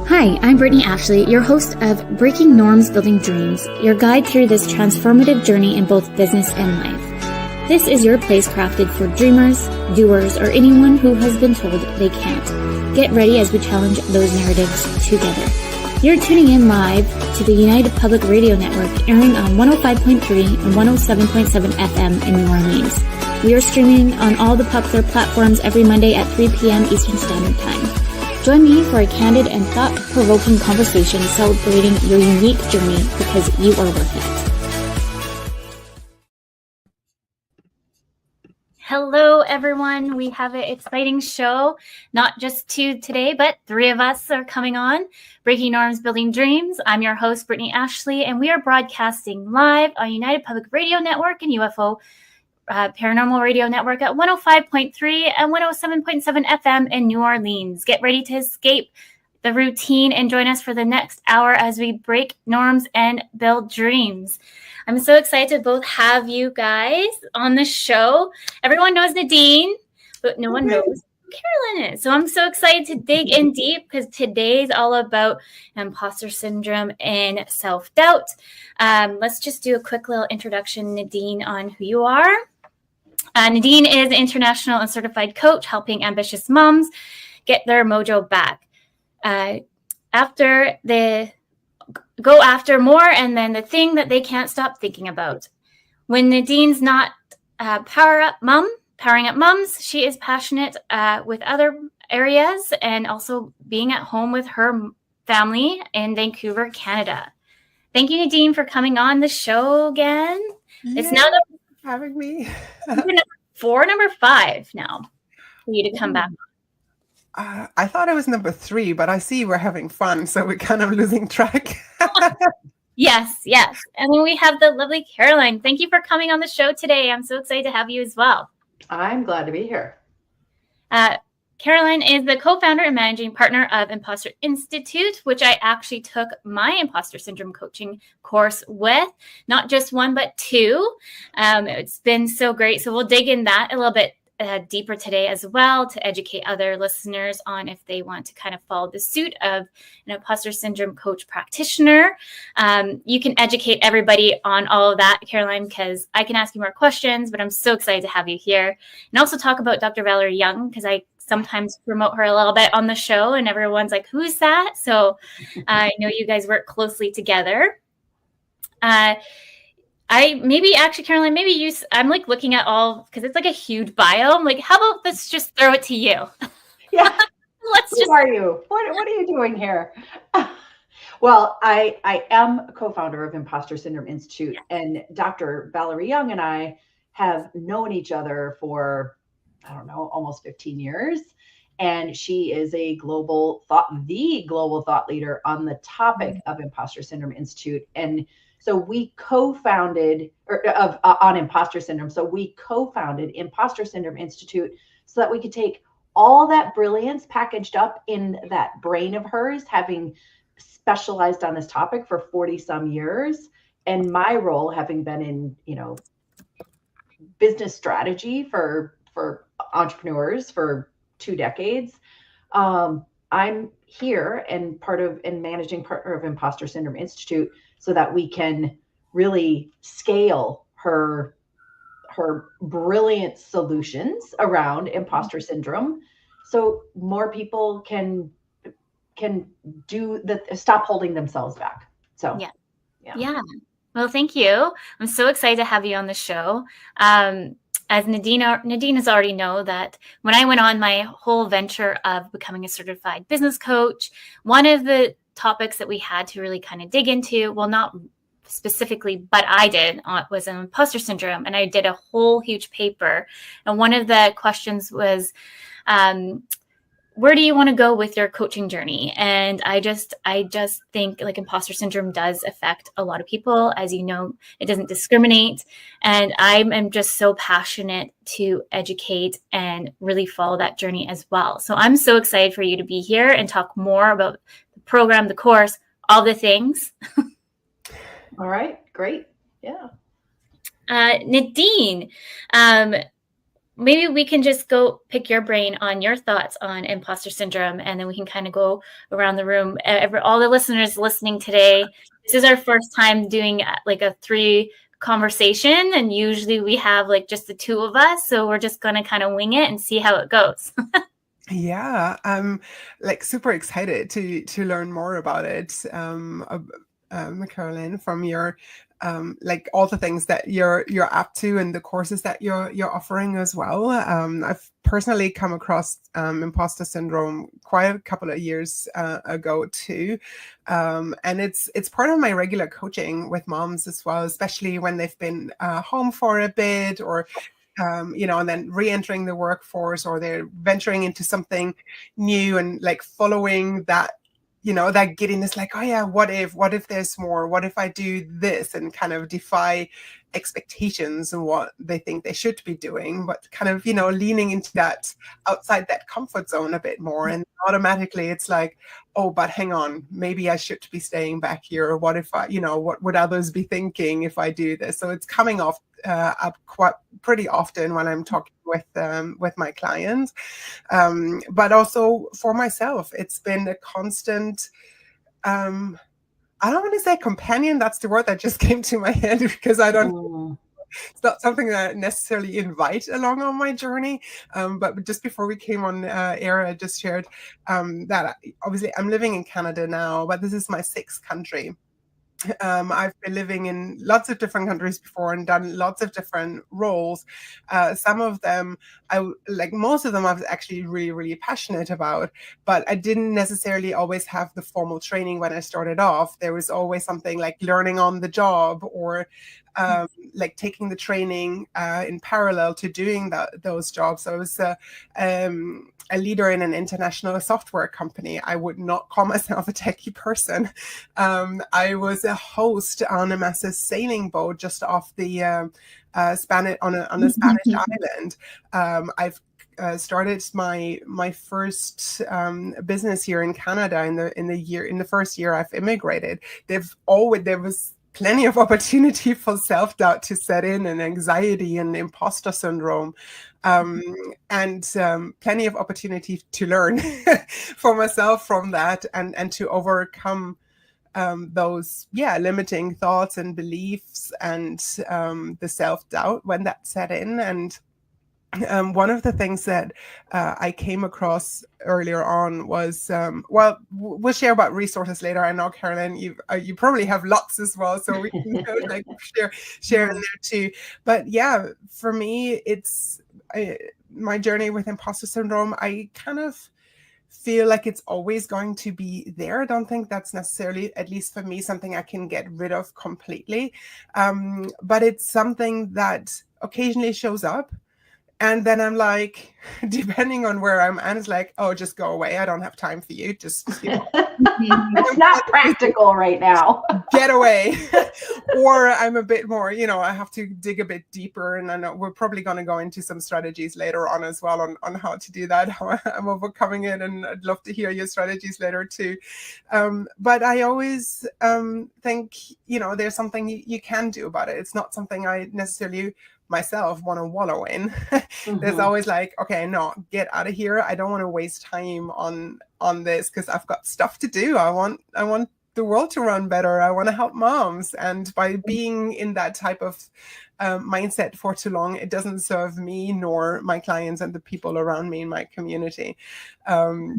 Hi, I'm Brittney Ashley, your host of Breaking Norms, Building Dreams, your guide through this transformative journey in both business and life. This is your place crafted for dreamers, doers, or anyone who has been told they can't. Get ready as we challenge those narratives together. You're tuning in live to the United Public Radio Network, airing on 105.3 and 107.7 FM in New Orleans. We are streaming on all the popular platforms every Monday at 3 p.m. Eastern Standard Time. Join me for a candid and thought-provoking conversation celebrating your unique journey because you are worth it. Hello, everyone. We have an exciting show. Not just two today, but three of us are coming on. Breaking Norms, Building Dreams. I'm your host, Brittney Ashley, and we are broadcasting live on United Public Radio Network and UFO Paranormal Radio Network at 105.3 and 107.7 FM in New Orleans. Get ready to escape the routine and join us for the next hour as we break norms and build dreams. I'm so excited to both have you guys on the show. Everyone knows Nadine, but no one knows who Carolyn is. So I'm so excited to dig in deep because today's all about imposter syndrome and self-doubt. Let's just do a quick little introduction, Nadine, on who you are. Nadine is an international and certified coach helping ambitious moms get their mojo back. Go after more and then the thing that they can't stop thinking about. When Nadine's not powering up moms, she is passionate with other areas and also being at home with her family in Vancouver, Canada. Thank you, Nadine, for coming on the show again. Yeah, it's now having me. number 5 now for you to come back. I thought it was number 3, but I see we're having fun, so we're kind of losing track. Yes. And then we have the lovely Caroline. Thank you for coming on the show today. I'm so excited to have you as well. I'm glad to be here. Caroline is the co-founder and managing partner of Imposter Institute, which I actually took my imposter syndrome coaching course with, not just one, but 2. It's been so great. So we'll dig in that a little bit deeper today as well to educate other listeners on if they want to kind of follow the suit of an imposter syndrome coach practitioner. You can educate everybody on all of that, Caroline, because I can ask you more questions, but I'm so excited to have you here. And also talk about Dr. Valerie Young, because I sometimes promote her a little bit on the show and everyone's like, who's that? So I know you guys work closely together. Caroline, I'm like looking at all, because it's like a huge bio. I'm like, how about let's just throw it to you? Yeah. Who are you? What are you doing here? Well, I am a co-founder of Imposter Syndrome Institute, and Dr. Valerie Young and I have known each other for, almost 15 years. And she is the global thought leader on the topic of Imposter Syndrome Institute. And so we co-founded on imposter syndrome. So we co-founded Imposter Syndrome Institute so that we could take all that brilliance packaged up in that brain of hers, having specialized on this topic for 40 some years. And my role having been in, business strategy for entrepreneurs for 2 decades. I'm here and managing partner of Imposter Syndrome Institute so that we can really scale her brilliant solutions around imposter syndrome, so more people can stop holding themselves back. So yeah. Well, thank you. I'm so excited to have you on the show. As Nadine has already know that when I went on my whole venture of becoming a certified business coach, one of the topics that we had to really kind of dig into, well, not specifically, but I did, was imposter syndrome. And I did a whole huge paper. And one of the questions was, where do you want to go with your coaching journey? And I just think like imposter syndrome does affect a lot of people. As you know, it doesn't discriminate. And I am just so passionate to educate and really follow that journey as well. So I'm so excited for you to be here and talk more about the program, the course, all the things. All right, great. Yeah. Nadine, maybe we can just go pick your brain on your thoughts on imposter syndrome, and then we can kind of go around the room. All the listeners listening today, this is our first time doing like a 3 conversation, and usually we have like just the 2 of us, so we're just going to kind of wing it and see how it goes. Yeah, I'm like super excited to learn more about it, Carolyn, from your like all the things that you're up to and the courses that you're offering as well. I've personally come across imposter syndrome quite a couple of years ago too, and it's part of my regular coaching with moms as well, especially when they've been home for a bit, or and then re-entering the workforce, or they're venturing into something new and like following that, that giddiness, like, oh yeah, what if there's more? What if I do this? And kind of defy expectations and what they think they should be doing, but kind of, leaning into that, outside that comfort zone a bit more. And automatically it's like, oh, but hang on, maybe I should be staying back here. Or what if I, what would others be thinking if I do this? So it's coming up pretty often when I'm talking with my clients, but also for myself, it's been a constant. I don't want to say companion. That's the word that just came to my head, because I don't. It's not something that I necessarily invite along on my journey. But just before we came on air, I just shared that obviously I'm living in Canada now, but this is my 6th country. I've been living in lots of different countries before and done lots of different roles. Some of them, most of them, I was actually really, really passionate about, but I didn't necessarily always have the formal training when I started off. There was always something like learning on the job, or like taking the training in parallel to doing those jobs. I was a leader in an international software company. I would not call myself a techie person. I was a host on a massive sailing boat just off the Spanish on a Spanish island. I've started my first business here in Canada in the first year I've immigrated. There was plenty of opportunity for self-doubt to set in, and anxiety and imposter syndrome, and plenny of opportunity to learn for myself from that, and to overcome those limiting thoughts and beliefs, and the self-doubt when that set in. And one of the things that I came across earlier on was, we'll share about resources later. I know, Carolyn, you probably have lots as well, so we can share in there too. But yeah, for me, it's my journey with imposter syndrome. I kind of feel like it's always going to be there. I don't think that's necessarily, at least for me, something I can get rid of completely. But it's something that occasionally shows up. And then I'm like, depending on where I'm at, it's like, oh, just go away. I don't have time for you. Just, It's not practical right now. Get away. Or I'm a bit more, I have to dig a bit deeper. And I know we're probably going to go into some strategies later on as well on how to do that, how I'm overcoming it. And I'd love to hear your strategies later too. But I always think, there's something you can do about it. It's not something I necessarily myself want to wallow in. There's always like, okay, no, get out of here. I don't want to waste time on this, because I've got stuff to do. I want the world to run better. I want to help moms. And by being in that type of mindset for too long, it doesn't serve me nor my clients and the people around me in my community.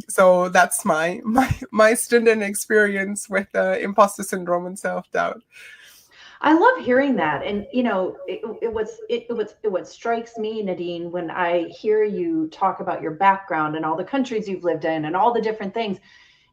So that's my student experience with imposter syndrome and self-doubt. I love hearing that. And, what strikes me, Nadine, when I hear you talk about your background and all the countries you've lived in and all the different things,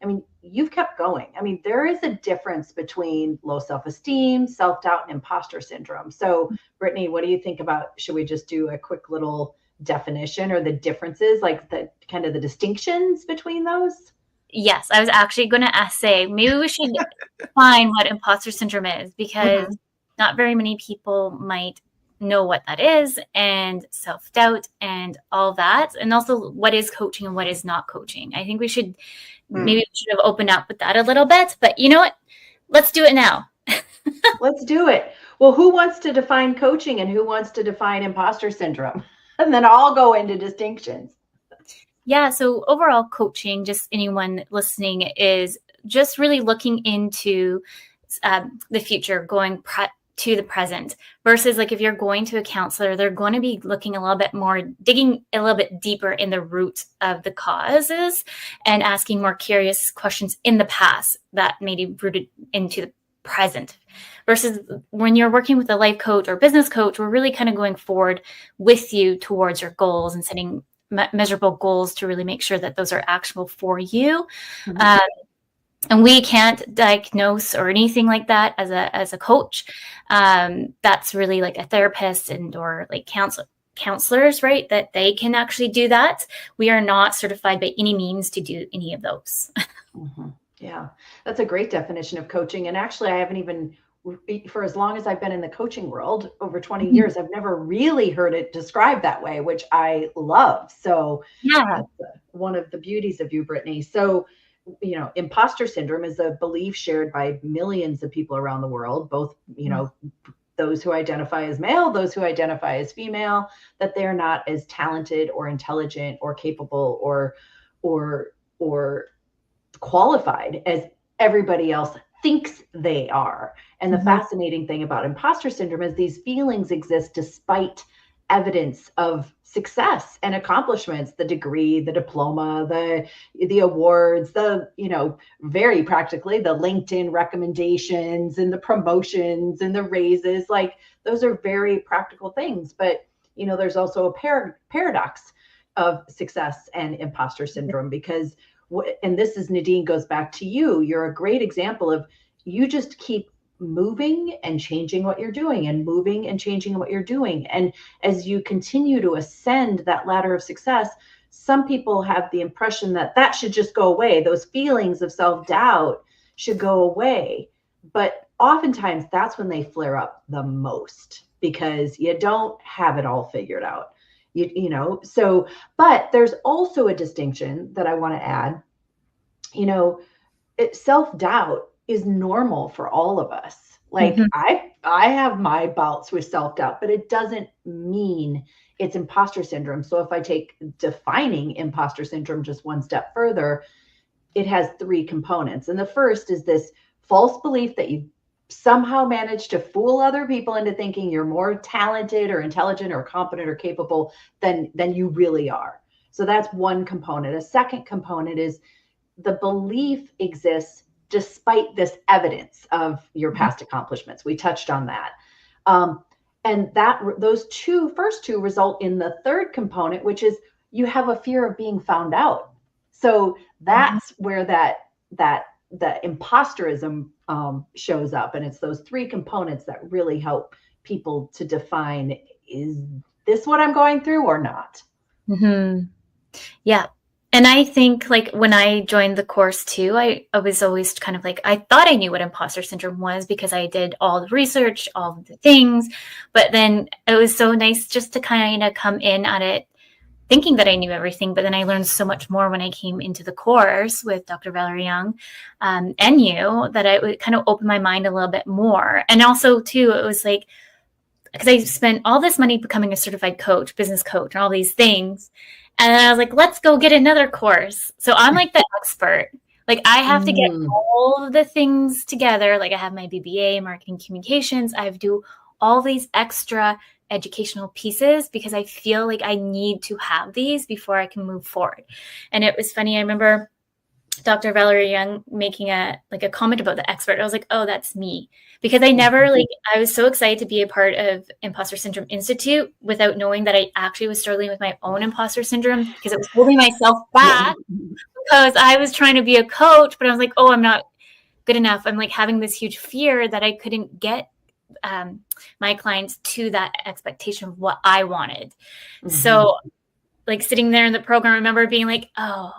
I mean, you've kept going. I mean, there is a difference between low self-esteem, self-doubt, and imposter syndrome. So, Brittney, what do you think about, should we just do a quick little definition, or the differences, like the kind of the distinctions between those? Yes, I was actually going to say, maybe we should define what imposter syndrome is, because not very many people might know what that is, and self-doubt and all that. And also what is coaching and what is not coaching. I think we should, maybe we should have opened up with that a little bit, but you know what? Let's do it now. Let's do it. Well, who wants to define coaching and who wants to define imposter syndrome? And then I'll go into distinctions. Yeah. So overall coaching, just anyone listening, is just really looking into the future, going to the present, versus like if you're going to a counselor, they're going to be looking a little bit more, digging a little bit deeper in the root of the causes and asking more curious questions in the past that may be rooted into the present. Versus when you're working with a life coach or business coach, we're really kind of going forward with you towards your goals and setting measurable goals to really make sure that those are actionable for you. Mm-hmm. And we can't diagnose or anything like that as a coach. That's really like a therapist or like counselors, right? That they can actually do that. We are not certified by any means to do any of those. Mm-hmm. Yeah, that's a great definition of coaching. And actually, I haven't even, for as long as I've been in the coaching world, over 20 years, I've never really heard it described that way, which I love. So yeah, that's one of the beauties of you, Brittney. So, imposter syndrome is a belief shared by millions of people around the world, both, those who identify as male, those who identify as female, that they're not as talented or intelligent or capable or qualified as everybody else thinks they are. And the fascinating thing about imposter syndrome is these feelings exist despite evidence of success and accomplishments, the degree, the diploma, the awards, very practically the LinkedIn recommendations and the promotions and the raises. Like, those are very practical things. But, there's also a paradox of success and imposter syndrome, because, and this is, Nadine, goes back to you. You're a great example of, you just keep moving and changing what you're doing and moving and changing what you're doing. And as you continue to ascend that ladder of success, some people have the impression that should just go away. Those feelings of self-doubt should go away. But oftentimes that's when they flare up the most, because you don't have it all figured out. But there's also a distinction that I want to add. Self-doubt is normal for all of us. Like, I have my bouts with self-doubt, but it doesn't mean it's imposter syndrome. So if I take defining imposter syndrome just one step further, it has 3 components. And the first is this false belief that you somehow managed to fool other people into thinking you're more talented or intelligent or competent or capable than you really are. So that's one component. A second component is the belief exists despite this evidence of your past accomplishments. We touched on that. And those first two result in the third component, which is you have a fear of being found out. So that's where the imposterism shows up. And it's those 3 components that really help people to define, is this what I'm going through or not? Yeah. And I think, like, when I joined the course too, I was always kind of like, I thought I knew what imposter syndrome was because I did all the research, all the things. But then it was so nice just to kind of come in at it thinking that I knew everything. But then I learned so much more when I came into the course with Dr. Valerie Young and you, that it would kind of open my mind a little bit more. And also too, it was like, because I spent all this money becoming a certified coach, business coach, and all these things. And then I was like, let's go get another course. So I'm like the expert. Like, I have to get all of the things together. Like, I have my BBA, marketing communications. I have to do all these extra educational pieces because I feel like I need to have these before I can move forward. And it was funny. I remember Dr. Valerie Young making a comment about the expert. I was like, oh, that's me. Because I was so excited to be a part of Imposter Syndrome Institute without knowing that I actually was struggling with my own imposter syndrome, because it was holding myself back because I was trying to be a coach, but I was like, oh, I'm not good enough. I'm like having this huge fear that I couldn't get my clients to that expectation of what I wanted. So like sitting there in the program, I remember being like, oh,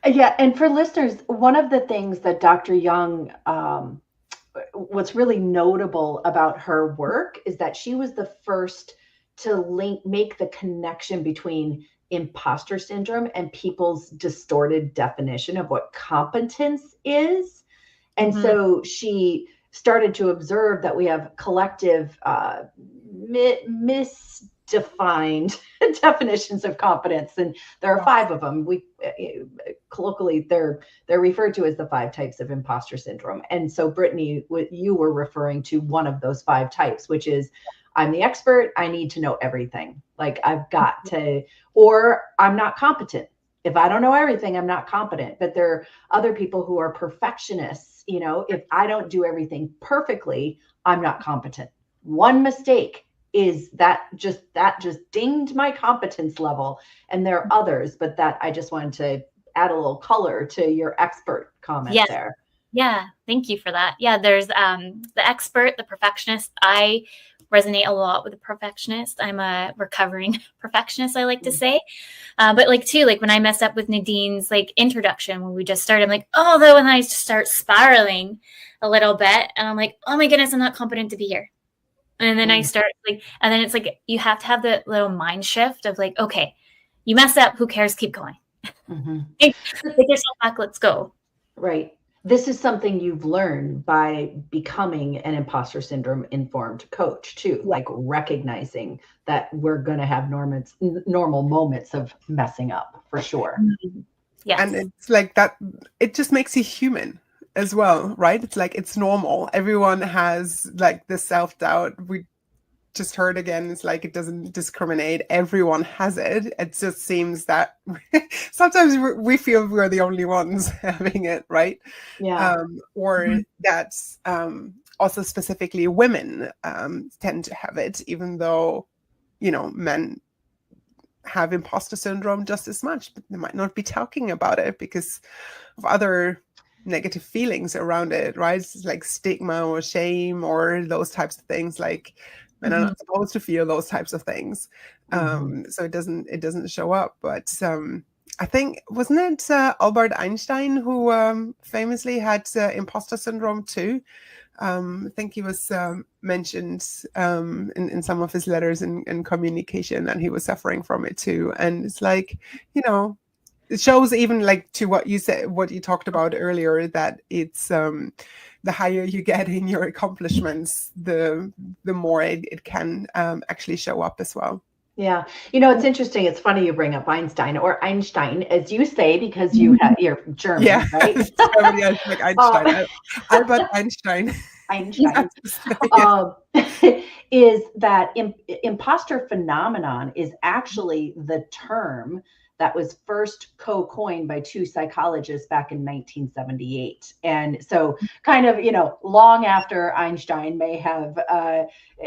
Yeah. And for listeners, one of the things that Dr. Young, what's really notable about her work is that she was the first to make the connection between imposter syndrome and people's distorted definition of what competence is. And so she started to observe that we have collective misdefined definitions of competence, and there are 5 of them. We colloquially they're referred to as the 5 types of imposter syndrome. And so, Brittney, you were referring to one of those 5 types, which is, I'm the expert. I need to know everything. Like, I've got to, or I'm not competent. If I don't know everything, I'm not competent. But there are other people who are perfectionists. You know, if I don't do everything perfectly, I'm not competent. One mistake is that just dinged my competence level. And there are others, but that I just wanted to add a little color to your expert comment there. Yeah, thank you for that. Yeah, there's the expert, the perfectionist. I resonate a lot with the perfectionist. I'm a recovering perfectionist, I like to say. But like too, like when I messed up with Nadine's like introduction, when we just started, I'm like, oh, though, and I just start spiraling a little bit. And I'm like, oh my goodness, I'm not competent to be here. And then I start like, and then it's like, you have to have the little mind shift of like, okay, you messed up, who cares? Keep going. Take yourself back, let's go. Right. This is something you've learned by becoming an imposter syndrome informed coach too, like recognizing that we're going to have normal moments of messing up, for sure. Yes. And it's like that, it just makes you human as well, right? It's like, it's normal. Everyone has like the self-doubt. We just heard again, it's like, it doesn't discriminate. Everyone has it. It just seems that sometimes we feel we're the only ones having it, right? Yeah. Or that's also specifically women tend to have it, even though, you know, men have imposter syndrome just as much, but they might not be talking about it because of other negative feelings around it, right? It's like stigma or shame or those types of things. Like, men are not supposed to feel those types of things, so it doesn't show up. But I think, wasn't it Albert Einstein who famously had imposter syndrome too? I think he was mentioned in some of his letters in communication, and he was suffering from it too. And it's like, you know, it shows even like to what you said, what you talked about earlier, that it's the higher you get in your accomplishments, the more it can actually show up as well. Yeah. You know, it's interesting. It's funny you bring up Einstein, or Einstein, as you say, because you're German, right? Yeah, like Einstein. Albert Einstein. Einstein. Is that imposter phenomenon is actually the term that was first co-coined by 2 psychologists back in 1978. And so kind of, you know, long after Einstein may have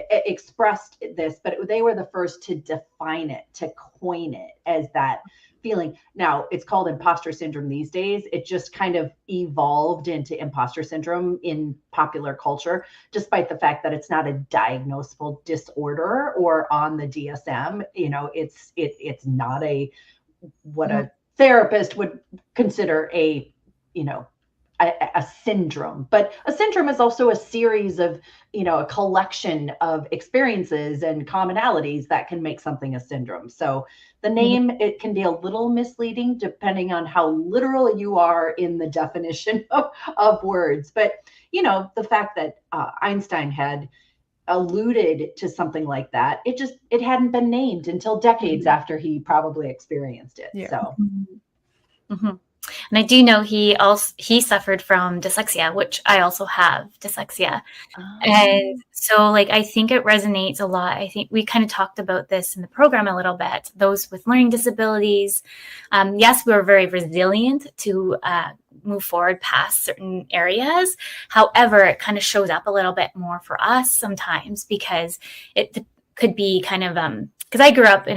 expressed this, but they were the first to define it, to coin it as that feeling. Now, it's called imposter syndrome these days. It just kind of evolved into imposter syndrome in popular culture, despite the fact that it's not a diagnosable disorder or on the DSM. You know, it's not what a therapist would consider a syndrome. But a syndrome is also a series of, you know, a collection of experiences and commonalities that can make something a syndrome. So the name, it can be a little misleading depending on how literal you are in the definition of words. But, you know, the fact that Einstein had alluded to something like that, it hadn't been named until decades after he probably experienced it. Yeah. So and I do know he suffered from dyslexia, which I also have dyslexia. And so like, I think it resonates a lot. I think we kind of talked about this in the program a little bit, those with learning disabilities. Yes, we were very resilient to move forward past certain areas. However, it kind of shows up a little bit more for us sometimes, because it could be kind of, because I grew up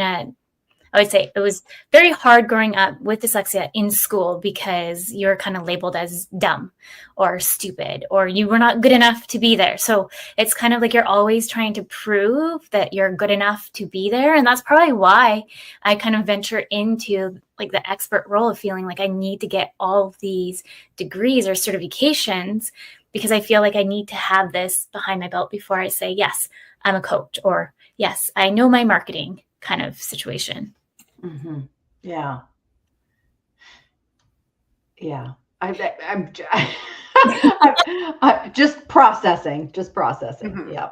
I would say it was very hard growing up with dyslexia in school, because you're kind of labeled as dumb or stupid, or you were not good enough to be there. So it's kind of like you're always trying to prove that you're good enough to be there. And that's probably why I kind of venture into like the expert role of feeling like I need to get all of these degrees or certifications, because I feel like I need to have this behind my belt before I say, yes, I'm a coach, or yes, I know my marketing kind of situation. Yeah. Yeah. I'm Just processing. Mm-hmm. Yeah.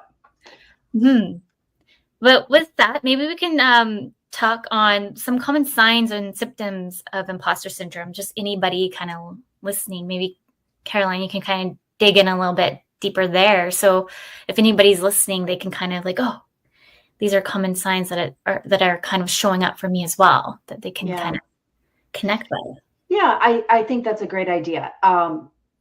But with that, maybe we can talk on some common signs and symptoms of imposter syndrome. Just anybody kind of listening, maybe Caroline, you can kind of dig in a little bit deeper there. So if anybody's listening, they can kind of like, oh, these are common signs that are kind of showing up for me as well, that they can kind of connect with. Yeah, I think that's a great idea.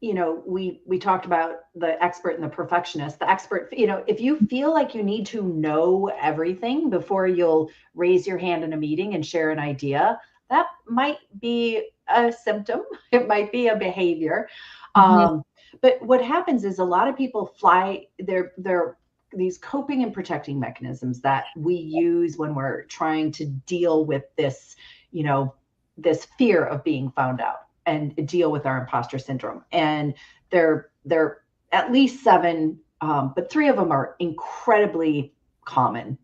We talked about the expert and the perfectionist. The expert, if you feel like you need to know everything before you'll raise your hand in a meeting and share an idea, that might be a symptom. It might be a behavior. But what happens is a lot of people they're these coping and protecting mechanisms that we use when we're trying to deal with this, this fear of being found out and deal with our imposter syndrome. And they're at least 7, but 3 of them are incredibly common.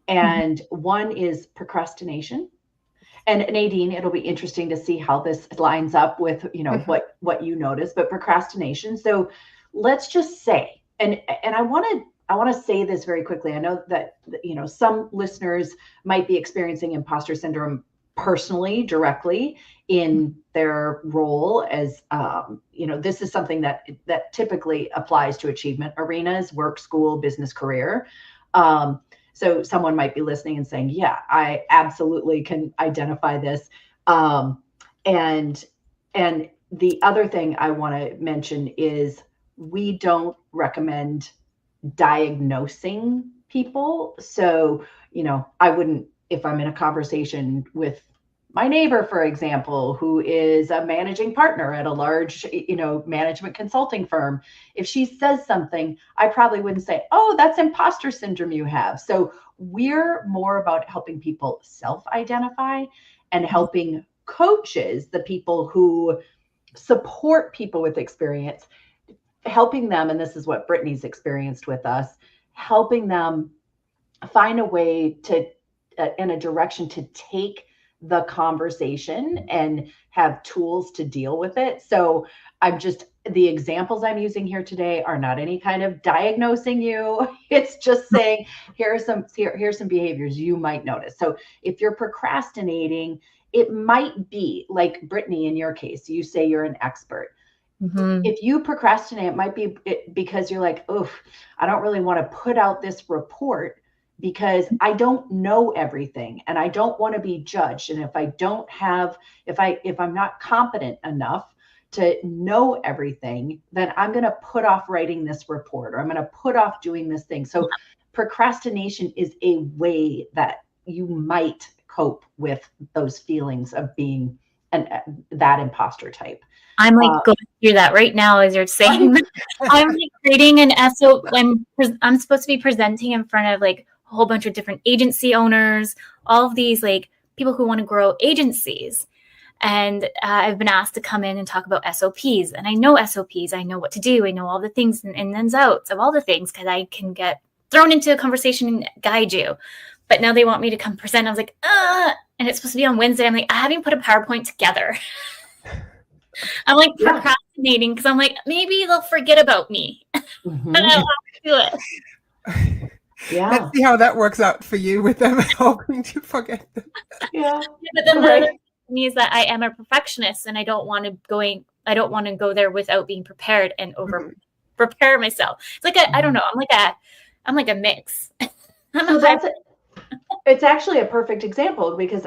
And one is procrastination. And Nadine, it'll be interesting to see how this lines up with, what you notice, but procrastination. So let's just say, and I want to say this very quickly. I know that, some listeners might be experiencing imposter syndrome personally, directly in their role as, this is something that typically applies to achievement arenas, work, school, business, career. So someone might be listening and saying, yeah, I absolutely can identify this. And the other thing I want to mention is we don't recommend diagnosing people. So, I wouldn't, if I'm in a conversation with my neighbor, for example, who is a managing partner at a large, management consulting firm, if she says something, I probably wouldn't say, oh, that's imposter syndrome you have. So we're more about helping people self-identify and helping coaches, the people who support people with experience, helping them, and this is what Brittney's experienced with us, helping them find a way to, in a direction to take the conversation and have tools to deal with it. So the examples I'm using here today are not any kind of diagnosing you. It's just saying, here's some behaviors you might notice. So if you're procrastinating, it might be like Brittney, in your case, you say you're an expert. If you procrastinate, it might be because you're like, oof, I don't really want to put out this report because I don't know everything and I don't want to be judged. And if I'm not competent enough to know everything, then I'm going to put off writing this report, or I'm going to put off doing this thing. So procrastination is a way that you might cope with those feelings of being that imposter type. I'm like going through that right now as you're saying. I'm like creating an SO. I'm supposed to be presenting in front of like a whole bunch of different agency owners, all of these like people who want to grow agencies. And I've been asked to come in and talk about SOPs. And I know SOPs. I know what to do. I know all the things and ins outs of all the things because I can get thrown into a conversation and guide you. But now they want me to come present. I was like, and it's supposed to be on Wednesday. I'm like, I haven't put a PowerPoint together. I'm like procrastinating because I'm like, maybe they'll forget about me. But I have to do it. Yeah. Let's see how that works out for you with them hoping to forget them. Yeah. But then the other thing is that I am a perfectionist and I don't want to go there without being prepared and over prepare myself. It's like I don't know. I'm like a mix. It's actually a perfect example because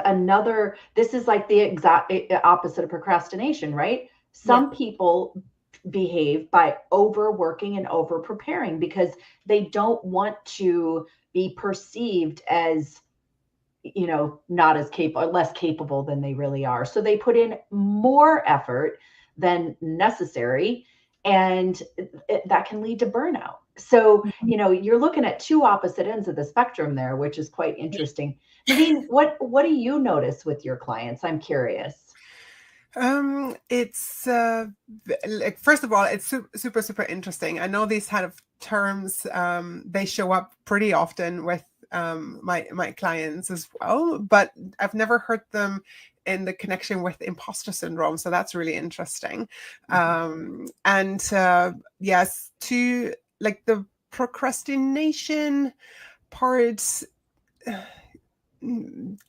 this is like the exact opposite of procrastination, right? Some people behave by overworking and over preparing because they don't want to be perceived as, not as capable or less capable than they really are. So they put in more effort than necessary, and that can lead to burnout. So, you're looking at 2 opposite ends of the spectrum there, which is quite interesting. Nadine, what do you notice with your clients? I'm curious. It's like, first of all, it's super, super interesting. I know these kind of terms, they show up pretty often with my clients as well, but I've never heard them in the connection with imposter syndrome. So that's really interesting. Yes, to like the procrastination parts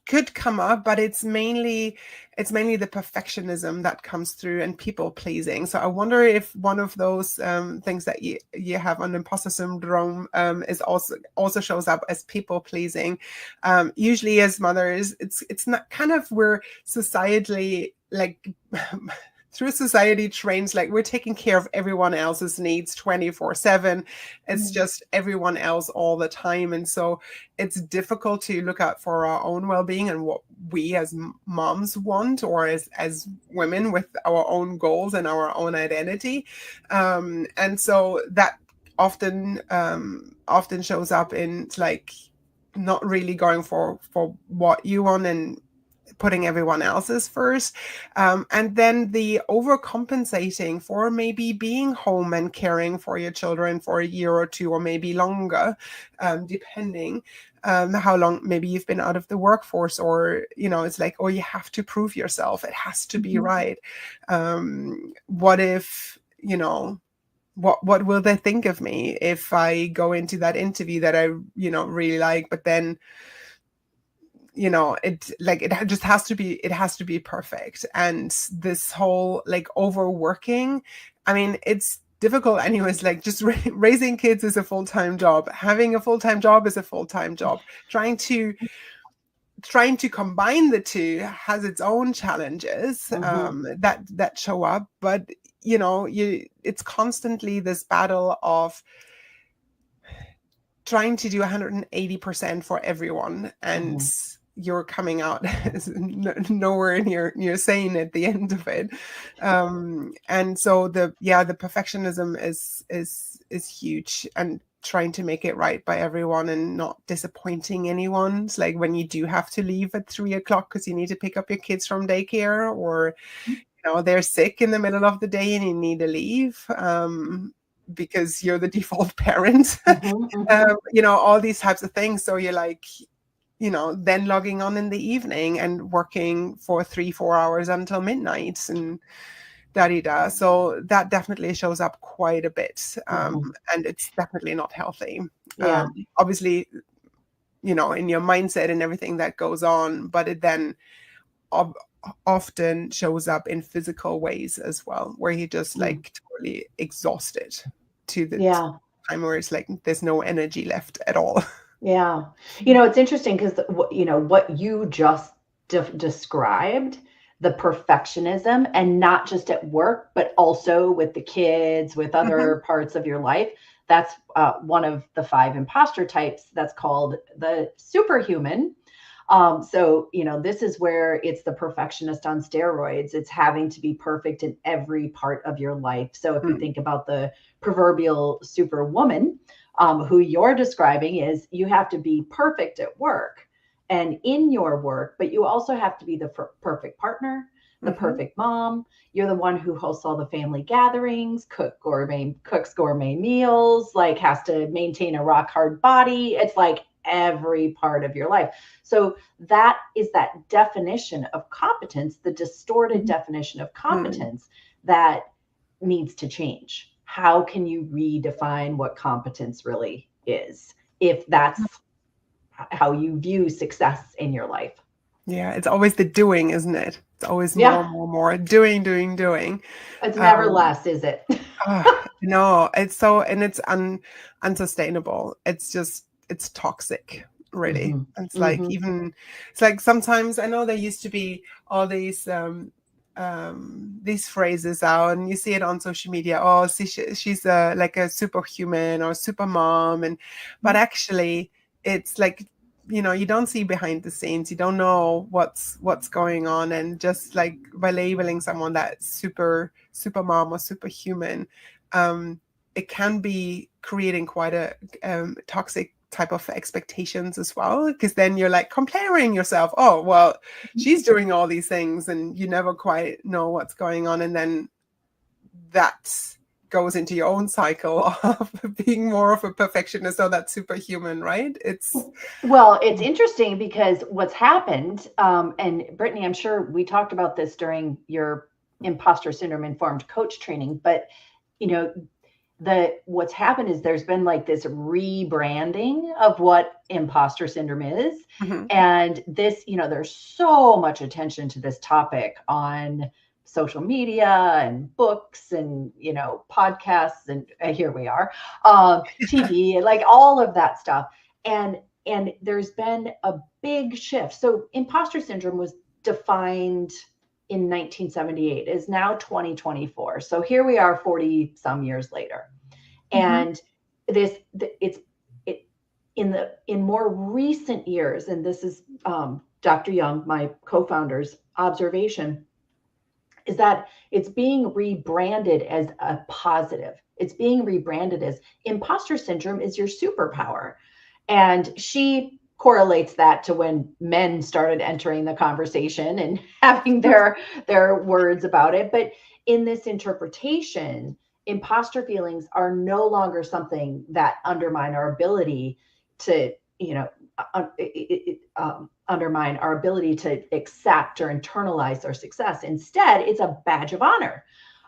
could come up, but it's mainly the perfectionism that comes through and people pleasing. So I wonder if one of those things that you have on imposter syndrome is also shows up as people pleasing. Usually as mothers, it's not kind of we're societally like through society trains like we're taking care of everyone else's needs 24/7. It's just everyone else all the time, and so it's difficult to look out for our own well-being and what we as moms want, or as women with our own goals and our own identity, and so that often shows up in like not really going for what you want and putting everyone else's first. And then the overcompensating for maybe being home and caring for your children for a year or two, or maybe longer, depending how long maybe you've been out of the workforce, or, it's like, oh, you have to prove yourself. It has to be right. What if, what will they think of me if I go into that interview that I, really like, but then it just has to be perfect. And this whole like overworking, I mean, it's difficult anyways. Like just raising kids is a full-time job. Having a full-time job is a full-time job. Trying to combine the two has its own challenges that show up. But it's constantly this battle of trying to do 180% for everyone, and you're coming out nowhere near sane at the end of it. And so the perfectionism is huge, and trying to make it right by everyone and not disappointing anyone. It's like when you do have to leave at 3:00 because you need to pick up your kids from daycare, or they're sick in the middle of the day and you need to leave because you're the default parent. All these types of things. So you're like, then logging on in the evening and working for 3-4 hours until midnight and da-di-da. So that definitely shows up quite a bit. And it's definitely not healthy. Obviously, in your mindset and everything that goes on, but it then often shows up in physical ways as well, where you just like totally exhausted to the time where it's like there's no energy left at all. Yeah. It's interesting because, what you just described, the perfectionism, and not just at work, but also with the kids, with other parts of your life. That's one of the 5 imposter types that's called the superhuman. So, this is where it's the perfectionist on steroids. It's having to be perfect in every part of your life. So if you think about the proverbial superwoman, who you're describing, is you have to be perfect at work and in your work, but you also have to be the perfect partner, the perfect mom. You're the one who hosts all the family gatherings, cooks gourmet meals, like has to maintain a rock hard body. It's like every part of your life. So that is that definition of competence, the distorted definition of competence that needs to change. How can you redefine what competence really is, if that's how you view success in your life? Yeah, it's always the doing, isn't it? It's always more doing. It's never less, is it? No, it's so, and it's unsustainable. It's toxic, really. It's like it's like sometimes I know there used to be all these phrases out, and you see it on social media. Oh, see, she's like a superhuman or super mom, but actually it's like, you don't see behind the scenes. You don't know what's going on, and just like by labeling someone that super mom or superhuman, it can be creating quite a toxic type of expectations as well, because then you're like comparing yourself. Oh, well, she's doing all these things, and you never quite know what's going on, and then that goes into your own cycle of being more of a perfectionist or that superhuman, right? Well, it's interesting because what's happened, and Brittney, I'm sure we talked about this during your imposter syndrome informed coach training, but what's happened is there's been like this rebranding of what imposter syndrome is. Mm-hmm. And this, there's so much attention to this topic on social media and books and, podcasts. And here we are, TV, and like all of that stuff. And there's been a big shift. So imposter syndrome was defined in 1978, is now 2024. So here we are 40 some years later. And in more recent years, and this is Dr. Young, my co-founder's observation, is that it's being rebranded as a positive. It's being rebranded as imposter syndrome is your superpower. And she correlates that to when men started entering the conversation and having their words about it. But in this interpretation, imposter feelings are no longer something that undermine our ability to, undermine our ability to accept or internalize our success. Instead, it's a badge of honor.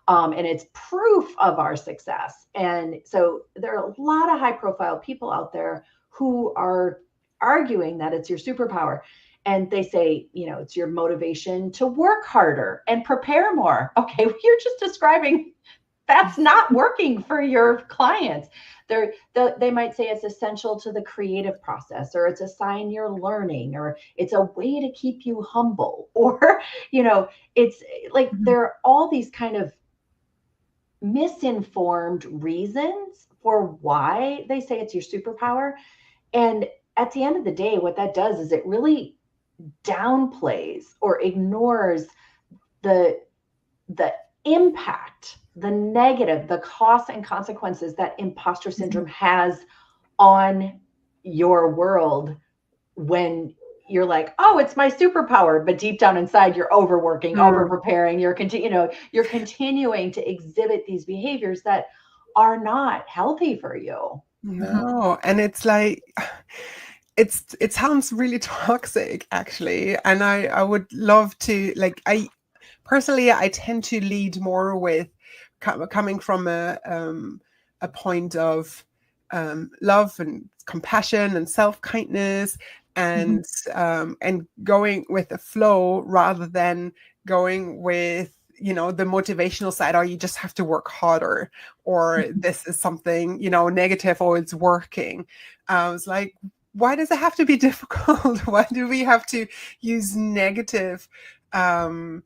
And it's proof of our success. And so there are a lot of high profile people out there who are arguing that it's your superpower. And they say, it's your motivation to work harder and prepare more. Okay, well, you're just describing that's not working for your clients. They might say it's essential to the creative process, or it's a sign you're learning, or it's a way to keep you humble, or, it's like there are all these kind of misinformed reasons for why they say it's your superpower. And at the end of the day, what that does is it really downplays or ignores the impact, the negative, the costs and consequences that imposter syndrome has on your world when you're like, oh, it's my superpower, but deep down inside, you're overworking, over preparing, you're continuing to exhibit these behaviors that are not healthy for you. No, and it's like, it sounds really toxic, actually. And I would love to, like, I tend to lead more with coming from a point of love and compassion and self-kindness, and going with the flow rather than going with the motivational side, or you just have to work harder, or this is something negative, or it's working. I was like, why does it have to be difficult? Why do we have to use negative kind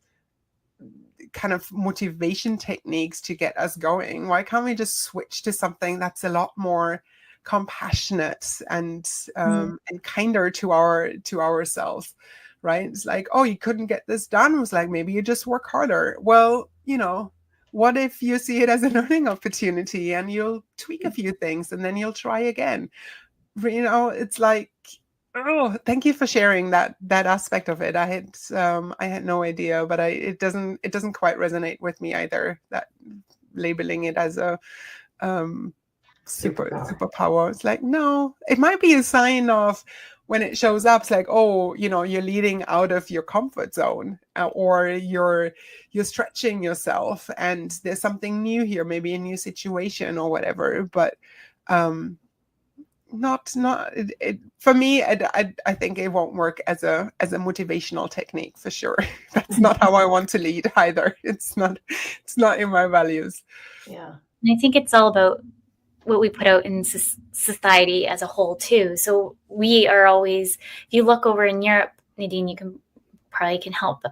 of motivation techniques to get us going? Why can't we just switch to something that's a lot more compassionate and kinder to ourselves, right? It's like, oh, you couldn't get this done. It was like, maybe you just work harder. Well, what if you see it as a learning opportunity and you'll tweak a few things and then you'll try again? It's like, oh, thank you for sharing that aspect of it. I had no idea, but it doesn't quite resonate with me either, that labeling it as a superpower. It's like, no, it might be a sign of when it shows up. It's like, oh, you're leading out of your comfort zone, or you're stretching yourself, and there's something new here, maybe a new situation or whatever. But not it, for me. I think it won't work as a motivational technique for sure. That's not how I want to lead either. It's not in my values. Yeah, and I think it's all about what we put out in society as a whole too. So we are always, if you look over in Europe, Nadine, you can help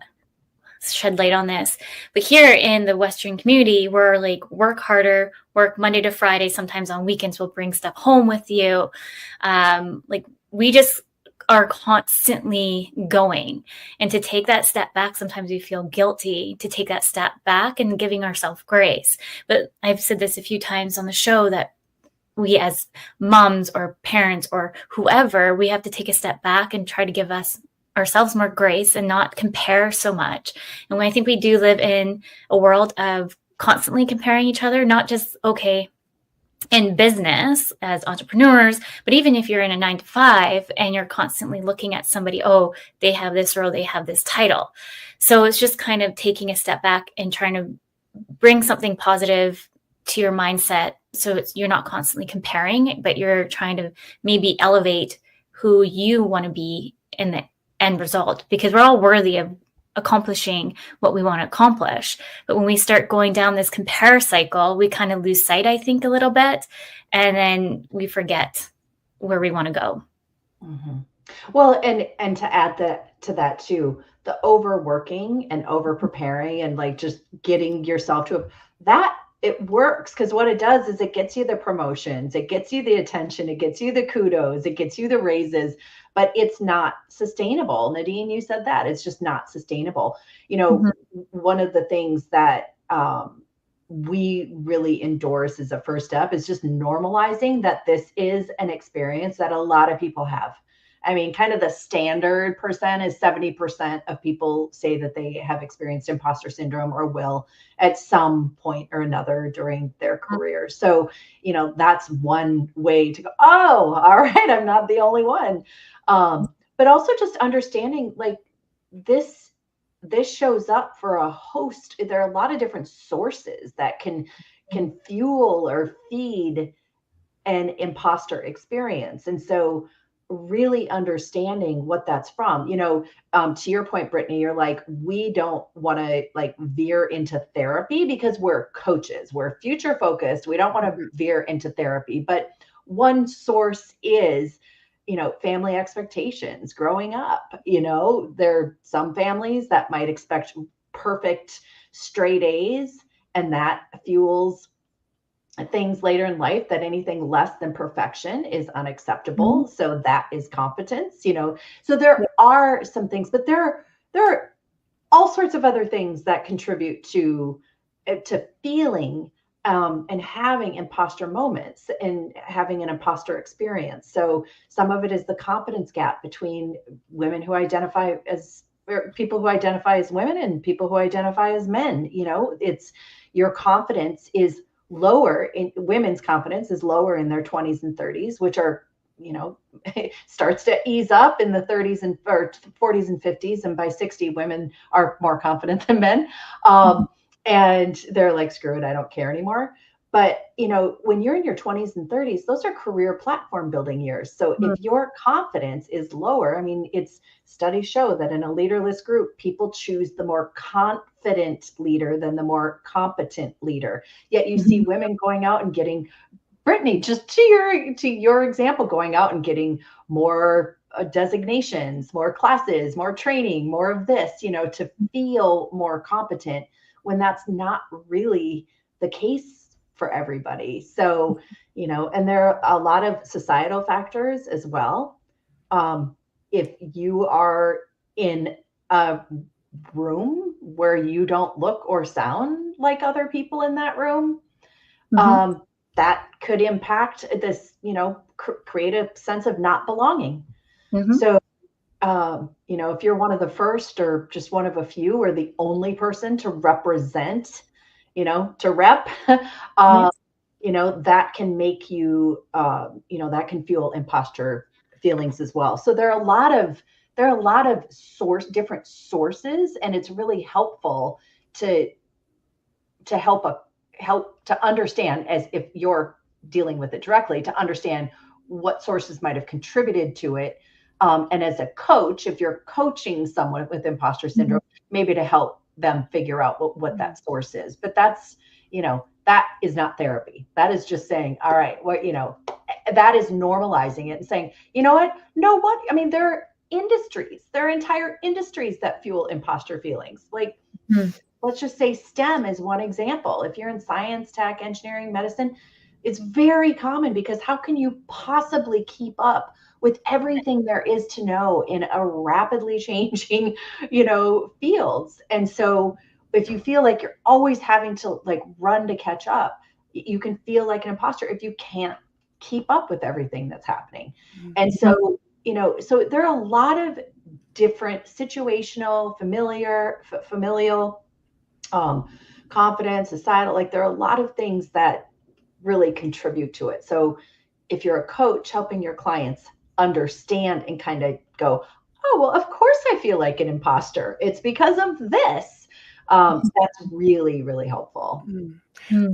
shed light on this. But here in the Western community, we're like, work harder, work Monday to Friday. Sometimes on weekends, we'll bring stuff home with you. Like we just are constantly going. And to take that step back, sometimes we feel guilty to take that step back and giving ourselves grace. But I've said this a few times on the show that we as moms or parents or whoever, we have to take a step back and try to give ourselves more grace and not compare so much. And when I think we do live in a world of constantly comparing each other, not just, okay, in business as entrepreneurs, but even if you're in a 9 to 5 and you're constantly looking at somebody, oh, they have this role, they have this title. So it's just kind of taking a step back and trying to bring something positive to your mindset. So you're not constantly comparing, but you're trying to maybe elevate who you want to be in the end result, because we're all worthy of accomplishing what we want to accomplish. But when we start going down this compare cycle, we kind of lose sight, I think, a little bit, and then we forget where we want to go. Mm-hmm. Well, and to add to that too, the overworking and over preparing and like just getting yourself to that, it works, because what it does is it gets you the promotions, it gets you the attention, it gets you the kudos, it gets you the raises, but it's not sustainable. Nadine, you said that it's just not sustainable. One of the things that we really endorse as a first step is just normalizing that this is an experience that a lot of people have. I mean, kind of the standard percent is 70% of people say that they have experienced imposter syndrome or will at some point or another during their career. So, that's one way to go, oh, all right, I'm not the only one. But also just understanding like this shows up for a host. There are a lot of different sources that can fuel or feed an imposter experience. And so really understanding what that's from, to your point, Brittney, you're like, we don't want to like veer into therapy because we're coaches, we're future focused. We don't want to veer into therapy, but one source is, family expectations growing up. There are some families that might expect perfect straight A's, and that fuels things later in life, that anything less than perfection is unacceptable. Mm-hmm. So that is competence, so there are some things, but there are all sorts of other things that contribute to feeling and having imposter moments and having an imposter experience. So some of it is the confidence gap between women who identify as, or people who identify as women and people who identify as men. It's your confidence is lower in women's confidence is lower in their 20s and 30s, which are, starts to ease up in the 30s and or 40s and 50s. And by 60, women are more confident than men. And they're like, screw it, I don't care anymore. But, when you're in your 20s and 30s, those are career platform building years. So if your confidence is lower, I mean, studies show that in a leaderless group, people choose the more confident leader than the more competent leader. Yet you see women going out and getting, Brittney, just to your example, going out and getting more designations, more classes, more training, more of this, to feel more competent, when that's not really the case for everybody. So, and there are a lot of societal factors as well. If you are in a room where you don't look or sound like other people in that room, that could impact this, create a sense of not belonging. So, if you're one of the first or just one of a few or the only person to represent, to rep, that can make you, that can fuel imposter feelings as well. So there are a lot of different sources, and it's really helpful to help to understand, as if you're dealing with it directly, to understand what sources might have contributed to it. And as a coach, if you're coaching someone with imposter syndrome, maybe to help them figure out what that source is. But that's, that is not therapy. That is just saying, all right, that is normalizing it and saying, I mean, there are entire industries that fuel imposter feelings. Like, let's just say STEM is one example. If you're in science, tech, engineering, medicine, it's very common, because how can you possibly keep up with everything there is to know in a rapidly changing, fields? And so if you feel like you're always having to like run to catch up, you can feel like an imposter if you can't keep up with everything that's happening. And so, so there are a lot of different situational, familial, confidence, societal, like there are a lot of things that really contribute to it. So if you're a coach helping your clients understand and kind of go, oh, well, of course I feel like an imposter. It's because of this. That's really, really helpful.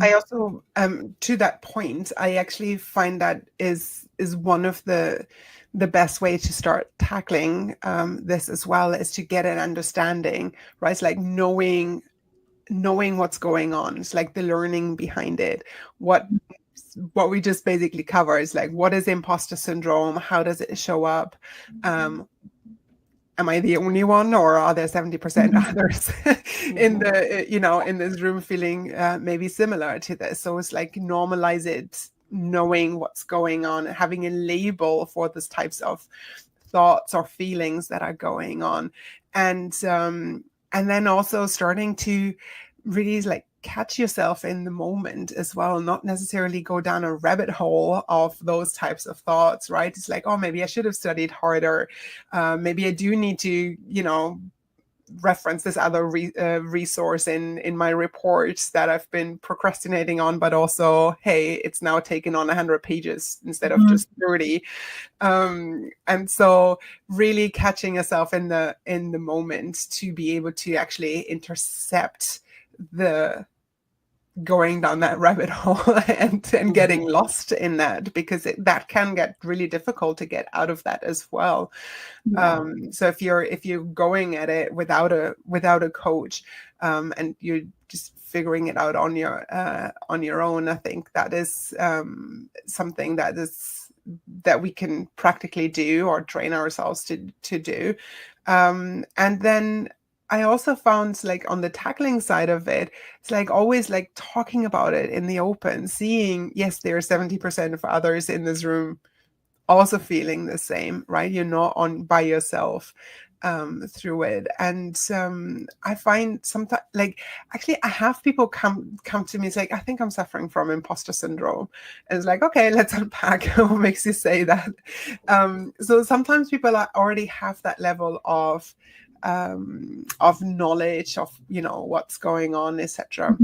I also, to that point, I actually find that is one of the best way to start tackling this as well, is to get an understanding, right? It's like knowing what's going on. It's like the learning behind it. What we just basically cover is like, what is imposter syndrome? How does it show up? Am I the only one, or are there 70% others in the, in this room feeling maybe similar to this? So it's like normalize it, knowing what's going on, having a label for these types of thoughts or feelings that are going on. And then also starting to really like catch yourself in the moment as well, not necessarily go down a rabbit hole of those types of thoughts, right? It's like, oh, maybe I should have studied harder. Maybe I do need to, reference this other resource in my reports that I've been procrastinating on, but also, hey, it's now taken on 100 pages instead of just 30. And so really catching yourself in the moment to be able to actually intercept the going down that rabbit hole and getting lost in that, because that can get really difficult to get out of that as well. So if you're going at it without a coach, and you're just figuring it out on your own, I think that is something that we can practically do or train ourselves to do. And then I also found, like, on the tackling side of it, it's like always like talking about it in the open, seeing, yes, there are 70% of others in this room also feeling the same, right? You're not on by yourself through it. And I find sometimes, like, actually I have people come to me, it's like, I think I'm suffering from imposter syndrome. And it's like, okay, let's unpack what makes you say that. So sometimes people already have that level of knowledge of what's going on, etc.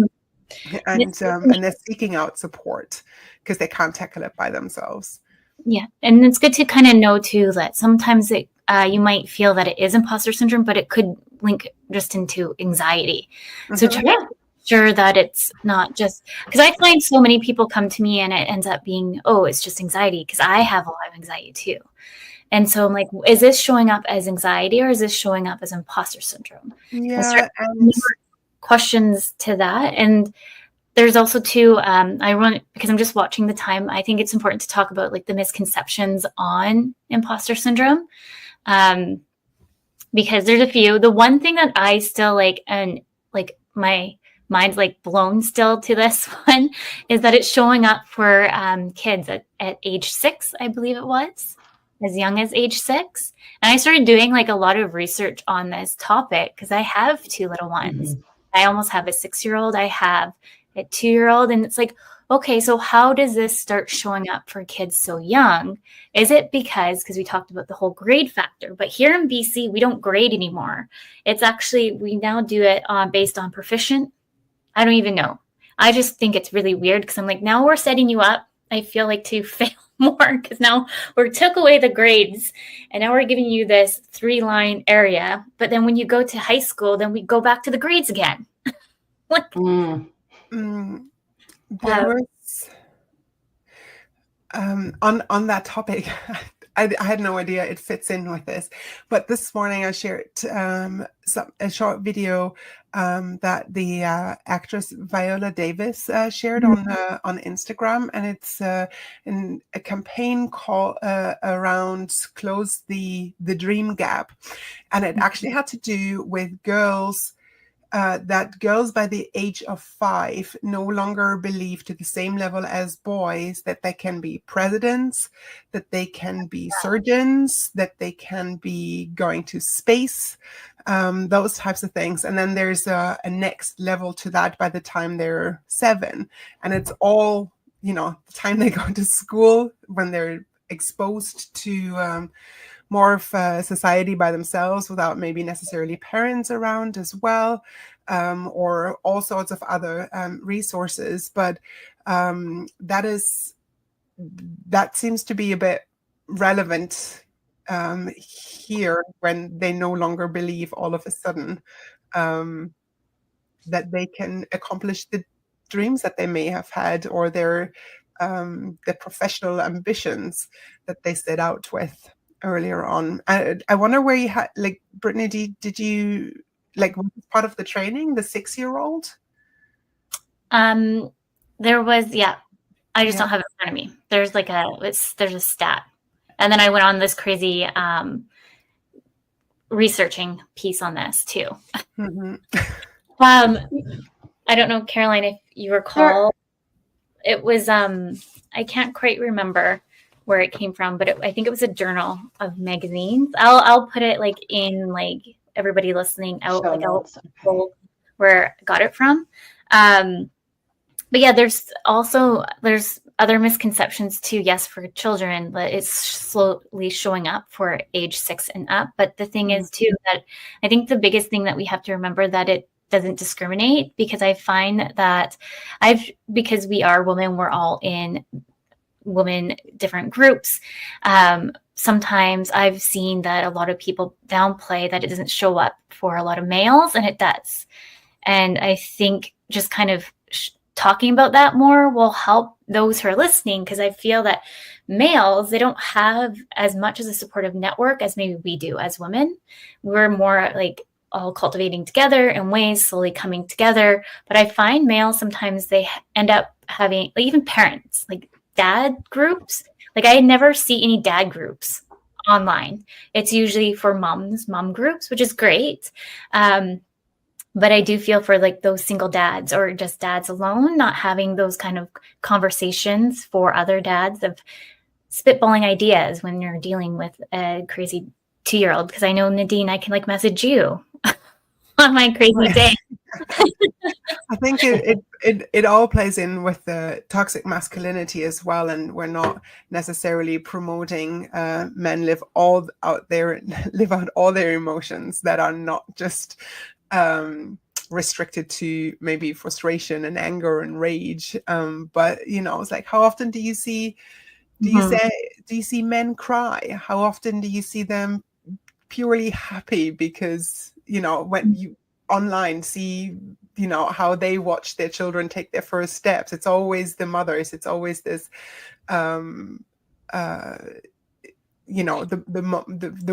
And they're seeking out support because they can't tackle it by themselves. Yeah, and it's good to kind of know too that sometimes you might feel that it is imposter syndrome, but it could link just into anxiety. So try to make sure that it's not just, because I find so many people come to me and it ends up being, oh, it's just anxiety, because I have a lot of anxiety too. And so I'm like, is this showing up as anxiety or is this showing up as imposter syndrome? Yeah. And questions to that. And there's also too, because I'm just watching the time, I think it's important to talk about like the misconceptions on imposter syndrome. Because there's a few. The one thing that I still like, and like my mind's like blown still to this one, is that it's showing up for kids at age 6, I believe it was. As young as age 6. And I started doing like a lot of research on this topic because I have 2 little ones. I almost have a 6-year-old. I have a 2-year-old. And it's like, okay, so how does this start showing up for kids so young? Is it because we talked about the whole grade factor, but here in BC, we don't grade anymore. It's actually, we now do it based on proficient. I don't even know. I just think it's really weird because I'm like, now we're setting you up, I feel like, to fail more, because now we took away the grades and now we're giving you this 3-line area, but then when you go to high school, then we go back to the grades again. There was on that topic, I had no idea it fits in with this, but this morning I shared a short video that the actress Viola Davis shared on Instagram, and it's in a campaign called around Close the Dream Gap, and it actually had to do with girls. That girls by the age of 5 no longer believe to the same level as boys that they can be presidents, that they can be surgeons, that they can be going to space, those types of things. And then there's a next level to that by the time they're 7. And it's all, the time they go to school, when they're exposed to more of a society by themselves without maybe necessarily parents around as well, or all sorts of other resources. But that seems to be a bit relevant here, when they no longer believe all of a sudden that they can accomplish the dreams that they may have had, or their professional ambitions that they set out with earlier on. I wonder where you had, like, Brittney, did you, like, was part of the training, the 6-year-old? There was, I just don't have it in front of me. There's there's a stat. And then I went on this crazy researching piece on this too. Mm-hmm. I don't know, Caroline, if you recall, it was, I can't quite remember where it came from, but I think it was a journal of magazines. I'll put it like in, like, everybody listening out, like, where I got it from. But yeah, there's other misconceptions too. Yes, for children, but it's slowly showing up for age 6 and up. But the thing is too, that I think the biggest thing that we have to remember, that it doesn't discriminate, because I find that because we are women, we're all in women different groups. Sometimes I've seen that a lot of people downplay that it doesn't show up for a lot of males, and it does. And I think just kind of talking about that more will help those who are listening, because I feel that males, they don't have as much as a supportive network as maybe we do as women. We're more like all cultivating together in ways, slowly coming together. But I find males, sometimes they end up having, like, even parents, like dad groups. Like, I never see any dad groups online. It's usually for mom groups, which is great. But I do feel for, like, those single dads, or just dads alone, not having those kind of conversations for other dads of spitballing ideas when you're dealing with a crazy 2-year-old. Because I know, Nadine, I can, like, message you on my crazy day. I think it all plays in with the toxic masculinity as well, and we're not necessarily promoting men live out all their emotions that are not just restricted to maybe frustration and anger and rage, but it's like, how often do you see men cry? How often do you see them purely happy because when you online see how they watch their children take their first steps? It's always the mothers, it's always this the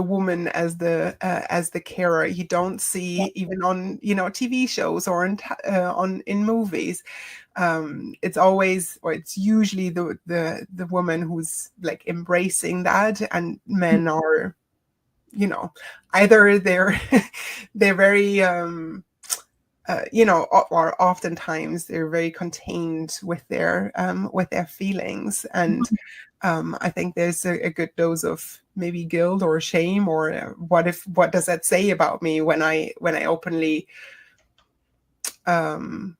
woman as the carer. You don't see, even on TV shows or in movies, it's always, or it's usually the woman who's, like, embracing that, and men are either they're very or oftentimes they're very contained with their feelings. And I think there's a good dose of maybe guilt or shame, or what does that say about me when I openly when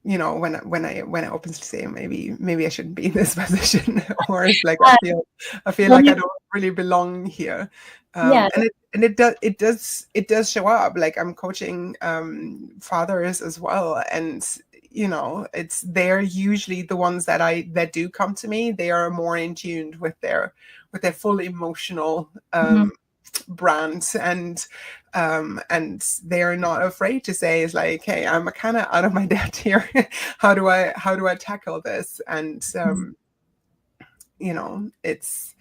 I openly say maybe I shouldn't be in this position, or it's like I feel like I don't really belong here. And it does show up. Like, I'm coaching fathers as well, and they're usually the ones that do come to me. They are more in tune with their full emotional brand, and they're not afraid to say, is like, hey, I'm kind of out of my depth here. how do I tackle this? And it's,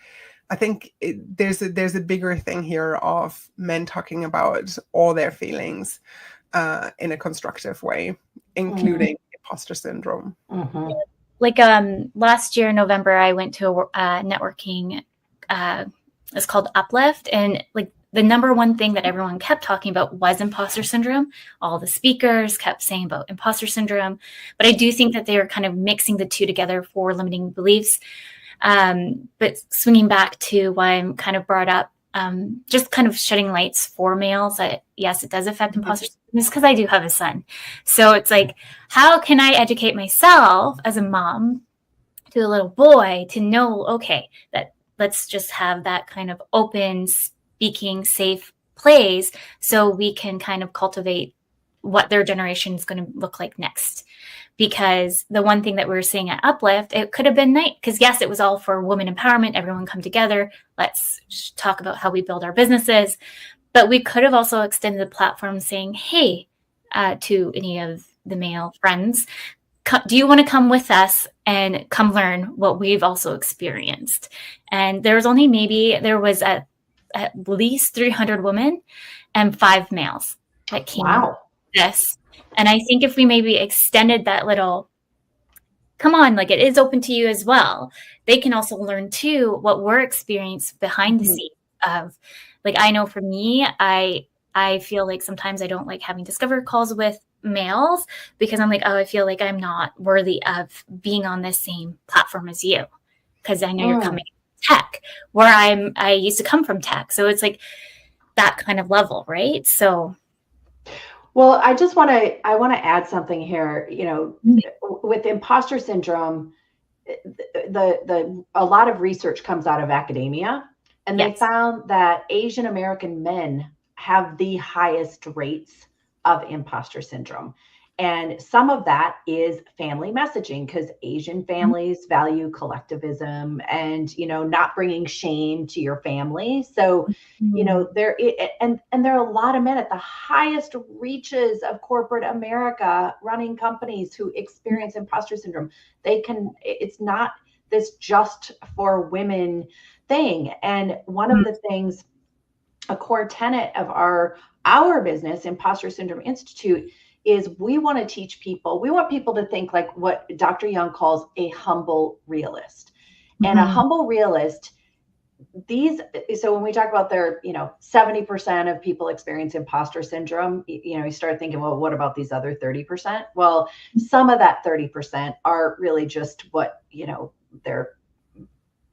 I think there's a bigger thing here of men talking about all their feelings in a constructive way, including imposter syndrome. Like, last year in November, I went to a networking, it's called Uplift, and, like, the number one thing that everyone kept talking about was imposter syndrome. All the speakers kept saying about imposter syndrome, but I do think that they were kind of mixing the two together for limiting beliefs. But swinging back to why I'm kind of brought up, just kind of shedding lights for males, yes, it does affect imposter syndrome, is because I do have a son. So it's like, how can I educate myself as a mom to a little boy to know, okay, that, let's just have that kind of open, speaking, safe place so we can kind of cultivate what their generation is going to look like next. Because the one thing that we were seeing at Uplift, it could have been nice, because yes, it was all for women empowerment, everyone come together, let's talk about how we build our businesses. But we could have also extended the platform saying, hey, to any of the male friends, do you want to come with us and come learn what we've also experienced? And there was at least 300 women and 5 males that came. Wow. This. And I think if we maybe extended that little, come on, like it is open to you as well, they can also learn too what we're experiencing behind the scenes of, like, I know for me, I feel like sometimes I don't like having discovery calls with males because I'm like, oh, I feel like I'm not worthy of being on the same platform as you, because I know you're coming from tech, where I used to come from tech. So it's like that kind of level, right? So well, I want to add something here. You know, with imposter syndrome, a lot of research comes out of academia, and they found that Asian American men have the highest rates of imposter syndrome. And some of that is family messaging, because Asian families value collectivism and, you know, not bringing shame to your family. So, you know, there are a lot of men at the highest reaches of corporate America running companies who experience imposter syndrome. It's not this just for women thing. And one of the things, a core tenet of our business, Imposter Syndrome Institute, is we want to teach people, we want people to think like what Dr. Young calls a humble realist. And a humble realist, so when we talk about 70% of people experience imposter syndrome, you start thinking, well, what about these other 30%? Well, some of that 30% are really just what, they're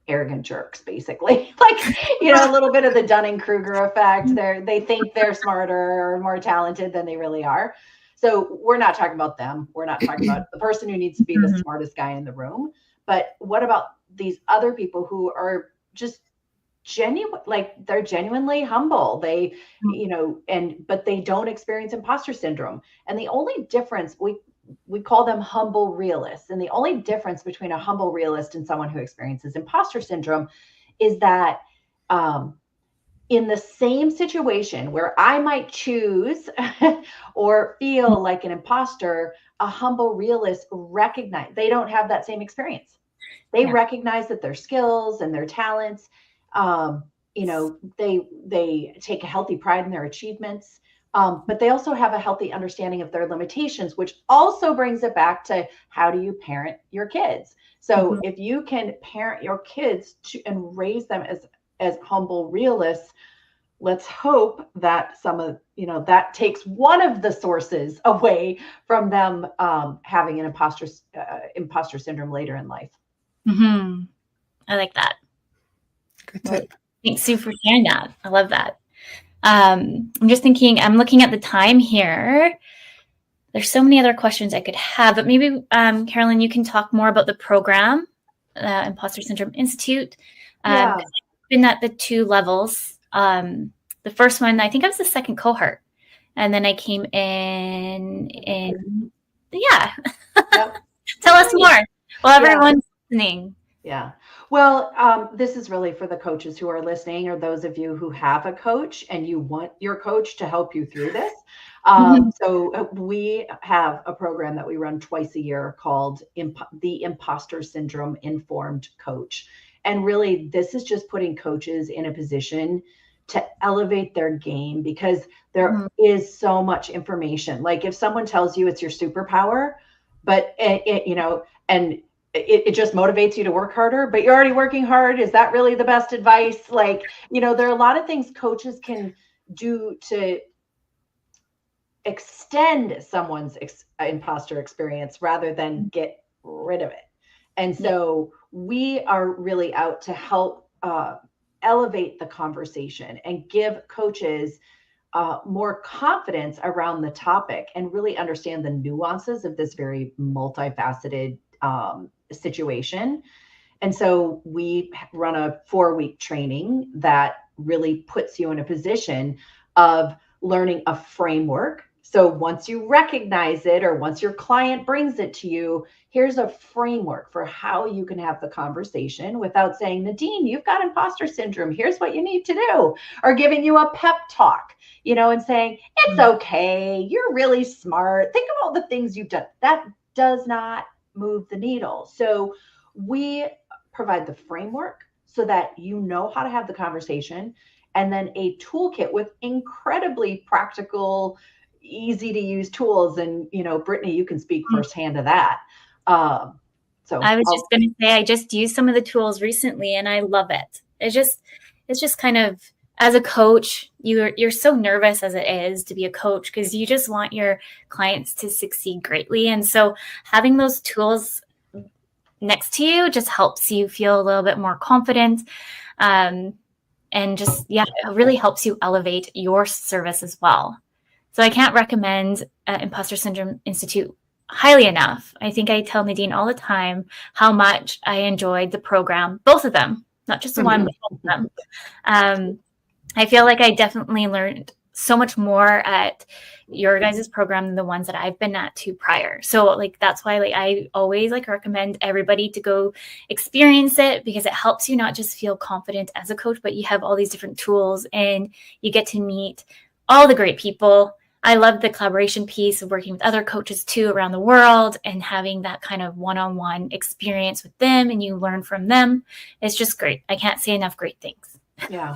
arrogant jerks, basically. Like, a little bit of the Dunning-Kruger effect. They think they're smarter or more talented than they really are. So we're not talking about them. We're not talking about the person who needs to be the smartest guy in the room. But what about these other people who are just genuine, like they're genuinely humble. They, but they don't experience imposter syndrome. And the only difference, we call them humble realists. And the only difference between a humble realist and someone who experiences imposter syndrome is that in the same situation where I might choose or feel like an imposter, a humble realist recognize they don't have that same experience. They recognize that their skills and their talents, they take a healthy pride in their achievements. But they also have a healthy understanding of their limitations, which also brings it back to how do you parent your kids? So if you can parent your kids and raise them as humble realists, let's hope that that takes one of the sources away from them having an imposter syndrome later in life. I like that. Good tip. Thanks, Sue, for sharing that. I love that. I'm just thinking, I'm looking at the time here. There's so many other questions I could have, but maybe, Carolyn, you can talk more about the program, Imposter Syndrome Institute. I've been at the 2 levels. The first one, I think I was the second cohort. And then I came in. Tell us more. Well, everyone's listening. Yeah. Well, this is really for the coaches who are listening, or those of you who have a coach and you want your coach to help you through this. So we have a program that we run twice a year called the Imposter Syndrome Informed Coach. And really, this is just putting coaches in a position to elevate their game, because there is so much information. Like if someone tells you it's your superpower, but it just motivates you to work harder, but you're already working hard. Is that really the best advice? Like, there are a lot of things coaches can do to extend someone's imposter experience rather than get rid of it. And so we are really out to help elevate the conversation and give coaches more confidence around the topic and really understand the nuances of this very multifaceted situation. And so we run a 4-week training that really puts you in a position of learning a framework. So once you recognize it, or once your client brings it to you, here's a framework for how you can have the conversation without saying, Nadine, you've got imposter syndrome. Here's what you need to do. Or giving you a pep talk, and saying, it's okay. You're really smart. Think of all the things you've done. That does not move the needle. So we provide the framework so that you know how to have the conversation, and then a toolkit with incredibly practical, easy to use tools. And, Brittney, you can speak firsthand to that. So I was just going to say, I just used some of the tools recently and I love it. It's just kind of, as a coach, you're so nervous as it is to be a coach, because you just want your clients to succeed greatly. And so having those tools next to you just helps you feel a little bit more confident. And just, it really helps you elevate your service as well. So I can't recommend Imposter Syndrome Institute highly enough. I think I tell Nadine all the time how much I enjoyed the program, both of them, not just the one, but both of them. I feel like I definitely learned so much more at your guys' program than the ones that I've been at to prior. So that's why I always recommend everybody to go experience it, because it helps you not just feel confident as a coach, but you have all these different tools and you get to meet all the great people. I love the collaboration piece of working with other coaches too around the world and having that kind of one-on-one experience with them, and you learn from them. It's just great. I can't say enough great things. Yeah.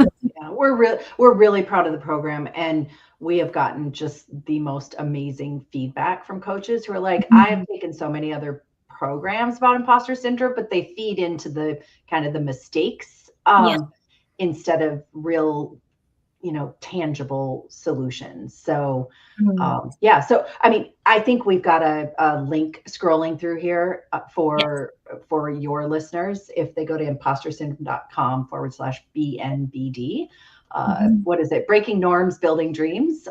We're really proud of the program, and we have gotten just the most amazing feedback from coaches who are like, I have taken so many other programs about imposter syndrome, but they feed into the kind of the mistakes instead of real, tangible solutions. So, so, I think we've got a link scrolling through here for your listeners. If they go to impostersyndrome.com/BNBD, what is it? Breaking Norms, Building Dreams.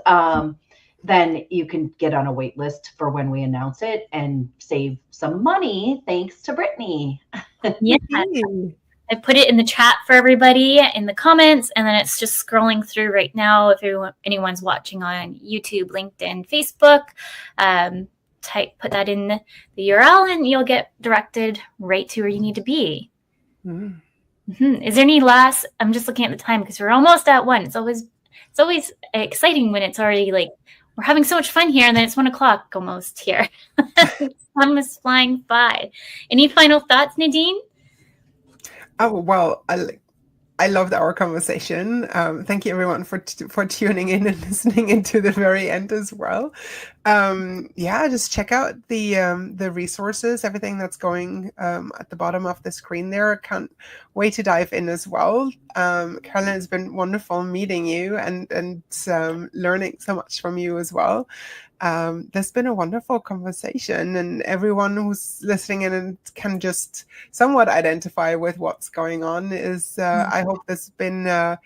Then you can get on a wait list for when we announce it and save some money. Thanks to Brittney. Yeah. I put it in the chat for everybody in the comments, and then it's just scrolling through right now. If anyone's watching on YouTube, LinkedIn, Facebook, put that in the URL and you'll get directed right to where you need to be. Is there any last? I'm just looking at the time because we're almost at 1. It's always exciting when it's already we're having so much fun here, and then it's 1 o'clock almost here. Time is flying by. Any final thoughts, Nadine? Oh, well, I loved our conversation. Thank you everyone for tuning in and listening into the very end as well. Just check out the resources, everything that's going at the bottom of the screen there. Can't wait to dive in as well. Carolyn, it's been wonderful meeting you and learning so much from you as well. There's been a wonderful conversation, and everyone who's listening in and can just somewhat identify with what's going on is, I hope there's been an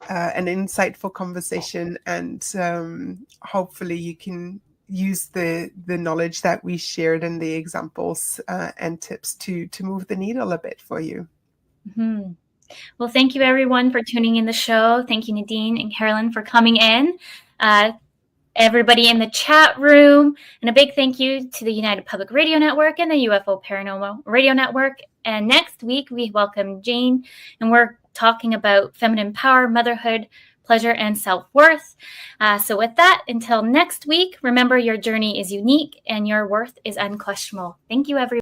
insightful conversation, and hopefully you can use the knowledge that we shared and the examples and tips to move the needle a bit for you. Well, thank you everyone for tuning in the show. Thank you, Nadine and Carolyn, for coming in. Everybody in the chat room, and a big thank you to the United Public Radio Network and the UFO Paranormal Radio Network. And next week we welcome Jane, and we're talking about feminine power, motherhood, pleasure, and self-worth. So with that, until next week, remember your journey is unique and your worth is unquestionable. Thank you, everyone.